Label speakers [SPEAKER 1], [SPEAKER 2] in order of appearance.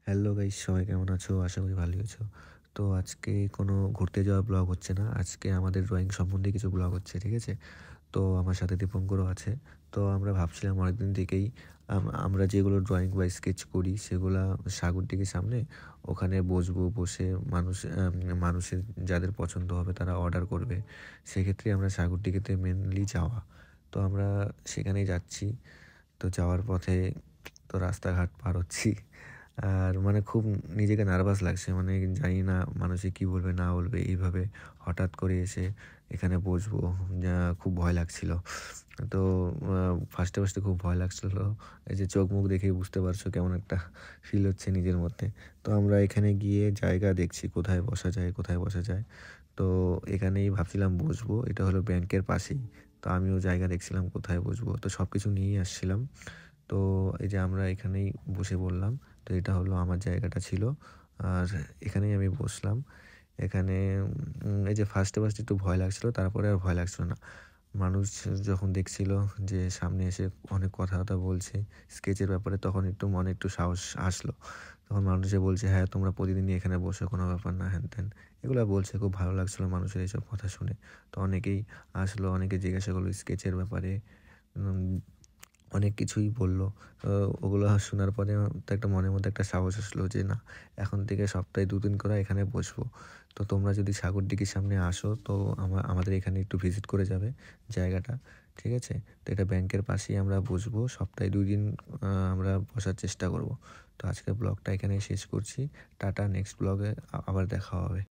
[SPEAKER 1] Hello guys, সবাই কেমন আছো? আশা করি ভালোই আছো। তো আজকে কোনো ঘুরতে যাওয়ার ব্লগ হচ্ছে না। আজকে আমাদের ড্রয়িং সম্বন্ধে কিছু ব্লগ হচ্ছে, ঠিক আছে? তো আমার সাথে দীপঙ্করও আছে। তো আমরা ভাবছিলাম অনেকদিন থেকেই আমরা যেগুলো ড্রয়িং বা স্কেচ করি সেগুলা সাগরদিঘির সামনে ওখানে বসবো, বসে মানুষের যাদের পছন্দ হবে তারা অর্ডার করবে। সেক্ষেত্রে আমরা সাগরদিঘিতে মেনলি যাওয়া। তো আমরা সেখানেই যাচ্ছি। তো যাওয়ার পথে তো রাস্তাঘাট পার হচ্ছি। আর মানে খুব নিজেকে নার্ভাস লাগছে। মানে জানি না মানুষে কি বলবে না বলবে। এইভাবে হঠাৎ করে এসে এখানে বসবো, যা খুব ভয় লাগছিল। তো ফার্স্টে খুব ভয় লাগছিল। এই যে চোখ মুখ দেখেই বুঝতে পারছো কেমন একটা ফিল হচ্ছে নিজের মধ্যে। তো আমরা এখানে গিয়ে জায়গা দেখছি কোথায় বসা যায়, কোথায় বসা যায়। তো এখানেই ভাবছিলাম বসবো। এটা হলো ব্যাংকের পাশেই। তো আমিও জায়গা দেখছিলাম কোথায় বসবো। তো সবকিছু নিয়েই আসছিলাম। তো এই যে আমরা এখানেই বসে পড়লাম। তো এটা হলো আমার জায়গাটা ছিল। আর এখানেই আমি বসলাম। এখানে এই যে ফার্স্টে একটু ভয় লাগছিল, তারপরে আর ভয় লাগছিল না। মানুষ যখন দেখছিল যে সামনে এসে অনেক কথাবার্তা বলছে স্কেচের ব্যাপারে, তখন একটু মনে একটু সাহস আসলো। তখন মানুষে বলছে, হ্যাঁ তোমরা প্রতিদিনই এখানে বসো, কোনো ব্যাপার না, হ্যান ত্যান এগুলো বলছে। খুব ভালো লাগছিল মানুষের এইসব কথা শুনে। তো অনেকেই আসলো, অনেকে জিজ্ঞাসা করলো স্কেচের ব্যাপারে, উম, অনেক কিছুই বললো। ওগুলো শোনার পরে তো একটা মনের মধ্যে একটা সাহস আসলো যে না, এখন থেকে সপ্তাহে 2 দিন করে এখানে বসবো। তো তোমরা যদি সাগরদিঘির সামনে আসো তো আমাদের এখানে একটু ভিজিট করে যাবে জায়গাটা, ঠিক আছে? তো এটা ব্যাংকের পাশেই আমরা বসবো, সপ্তাহে 2 দিন আমরা বসার চেষ্টা করব। তো আজকের ব্লগটা এখানেই শেষ করছি। টাটা, নেক্সট ব্লগে আবার দেখা হবে।